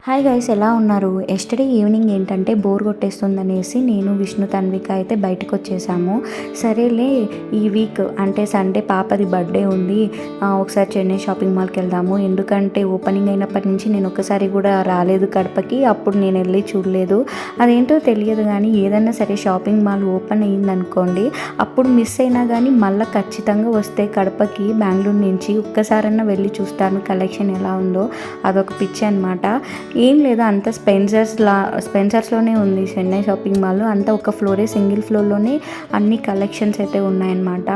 Hi guys, ఎలా ఉన్నారు? Yesterday evening ఏంటంటే బోర్ కొట్టేస్తుందనేసి నేను విష్ణు తన్విక అయితే బయటకు వచ్చేసాము. సరేలే, ఈ వీక్ అంటే సండే పాపది బర్త్డే ఉంది, ఒకసారి చెన్నై షాపింగ్ మాల్కి వెళ్దాము. ఎందుకంటే ఓపెనింగ్ అయినప్పటి నుంచి నేను ఒకసారి కూడా రాలేదు కడపకి. అప్పుడు నేను వెళ్ళి చూడలేదు, అదేంటో తెలియదు. కానీ ఏదైనా సరే షాపింగ్ మాల్ ఓపెన్ అయ్యిందనుకోండి, అప్పుడు మిస్ అయినా కానీ మళ్ళీ ఖచ్చితంగా వస్తే కడపకి బెంగళూరు నుంచి ఒక్కసారన్నా వెళ్ళి చూస్తాను కలెక్షన్ ఎలా ఉందో. అదొక పిచ్చి అనమాట. ఏం లేదు, అంత స్పెన్సర్స్లోనే ఉంది చెన్నై షాపింగ్ మాల్. అంతా ఒక ఫ్లోరే, సింగిల్ ఫ్లోర్లోనే అన్ని కలెక్షన్స్ అయితే ఉన్నాయన్నమాట.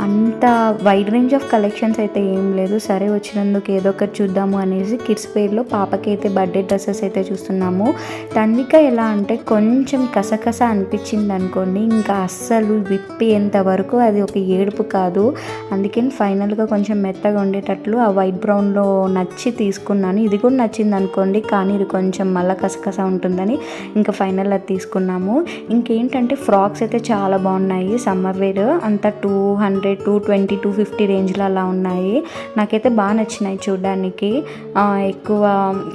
అంత వైడ్ రేంజ్ ఆఫ్ కలెక్షన్స్ అయితే ఏం లేదు. సరే, వచ్చినందుకు ఏదో ఒకటి చూద్దాము అనేసి కిడ్స్ పేర్లో పాపకి అయితే బర్త్డే డ్రెస్సెస్ అయితే చూస్తున్నాము. తన్విక ఎలా అంటే కొంచెం కసకస అనిపించింది అనుకోండి, ఇంకా అస్సలు విప్పేంత వరకు అది ఒక ఏడుపు కాదు. అందుకని ఫైనల్గా కొంచెం మెత్తగా ఉండేటట్లు ఆ వైట్ బ్రౌన్లో నచ్చి తీసుకున్నాను. ఇది కూడా నచ్చింది అనుకోండి, కానీ ఇది కొంచెం మళ్ళీ కసకస ఉంటుందని ఇంకా ఫైనల్ అది తీసుకున్నాము. ఇంకేంటంటే ఫ్రాక్స్ అయితే చాలా బాగున్నాయి. సమ్మర్ వేర్ అంతా 200, 220, 250 రేంజ్లో అలా ఉన్నాయి. నాకైతే బాగా నచ్చినాయి చూడడానికి. ఎక్కువ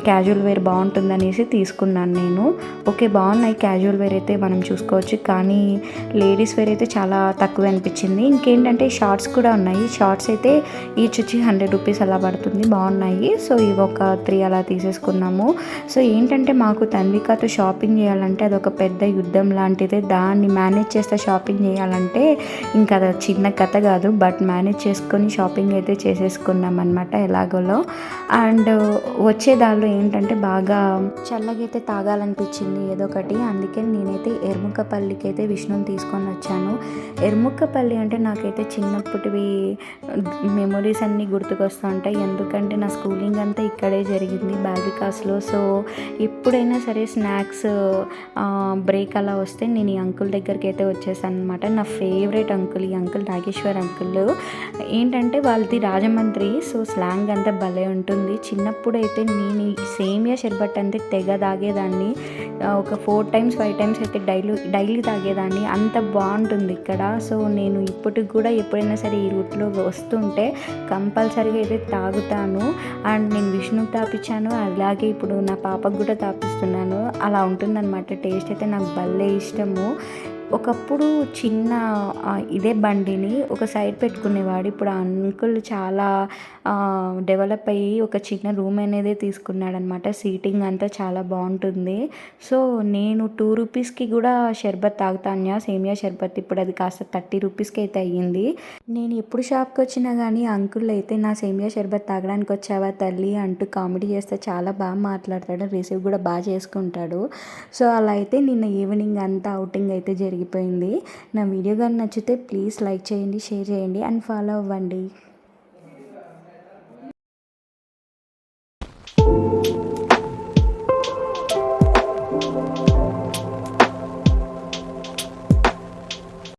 క్యాజువల్ వేర్ బాగుంటుందనేసి తీసుకున్నాను నేను. ఓకే, బాగున్నాయి క్యాజువల్ వేర్ అయితే మనం చూసుకోవచ్చు, కానీ లేడీస్ వేర్ అయితే చాలా తక్కువ అనిపించింది. ఇంకేంటంటే షార్ట్స్ కూడా ఉన్నాయి. షార్ట్స్ అయితే ఈచ్ వచ్చి 100 రూపీస్ అలా పడుతుంది, బాగున్నాయి. సో ఇవి ఒక 3 అలా తీసేసుకున్నాము. సో ఏంటంటే మాకు తన్వికతో షాపింగ్ చేయాలంటే అదొక పెద్ద యుద్ధం లాంటిదే. దాన్ని మేనేజ్ చేస్తే షాపింగ్ చేయాలంటే ఇంకా అది చిన్న కథ కాదు. బట్ మేనేజ్ చేసుకొని షాపింగ్ అయితే చేసేసుకున్నాం అనమాట ఎలాగోలో. అండ్ వచ్చే దారిలో ఏంటంటే బాగా చల్లగైతే తాగాలనిపించింది ఏదో ఒకటి. అందుకే నేనైతే ఎర్ముకపల్లికి అయితే విష్ణుని తీసుకొని వచ్చాను. ఎర్ముకపల్లి అంటే నాకైతే చిన్నప్పటివి మెమొరీస్ అన్నీ గుర్తుకొస్తూ ఉంటాయి. ఎందుకంటే నా స్కూలింగ్ అంతా ఇక్కడే జరిగింది, బాల్వికాస్లో. సో ఎప్పుడైనా సరే స్నాక్స్ బ్రేక్ అలా వస్తే నేను ఈ అంకుల్ దగ్గరికి అయితే వచ్చేసాను అనమాట. నా ఫేవరెట్ అంకుల్ ఈ అంకుల్, నాగేశ్వర్ అంకుల్. ఏంటంటే వాళ్ళది రాజమండ్రి, సో స్లాంగ్ అంతా భలే ఉంటుంది. చిన్నప్పుడు అయితే నేను సేమియా షర్బత్ అంటే తెగ తాగేదాన్ని. ఒక 4 times 5 times అయితే డైలీ తాగేదాన్ని. అంత బాగుంటుంది ఇక్కడ. సో నేను ఇప్పటికి కూడా ఎప్పుడైనా సరే ఈ రూట్లో వస్తుంటే కంపల్సరీగా అయితే తాగుతాను. అండ్ నేను విష్ణుకి తాపించాను, అలాగే ఇప్పుడు నా పాపకు కూడా తాపిస్తున్నాను. అలా ఉంటుందన్నమాట. టేస్ట్ అయితే నాకు భలే ఇష్టము. ఒకప్పుడు చిన్న ఇదే బండిని ఒక సైడ్ పెట్టుకునేవాడు. ఇప్పుడు ఆ అంకుల్ చాలా డెవలప్ అయ్యి ఒక చిన్న రూమ్ అనేది తీసుకున్నాడనమాట. సీటింగ్ అంతా చాలా బాగుంటుంది. సో నేను 2 రూపీస్కి కూడా షర్బత్ తాగుతాను, సేమియా షర్బత్. ఇప్పుడు అది కాస్త 30 రూపీస్కి అయితే అయ్యింది. నేను ఎప్పుడు షాప్కి వచ్చినా కానీ అంకుల్ అయితే నా సేమియా షర్బత్ తాగడానికి వచ్చావా తల్లి అంటూ కామెడీ చేస్తే చాలా బాగా మాట్లాడతాడు, రిసీవ్ కూడా బాగా చేసుకుంటాడు. సో అలా అయితే నిన్న ఈవినింగ్ అంతా అవుటింగ్ అయితే జరిగిపోయింది. నా వీడియో కానీ నచ్చితే ప్లీజ్ లైక్ చేయండి, షేర్ చేయండి అండ్ ఫాలో అవ్వండి.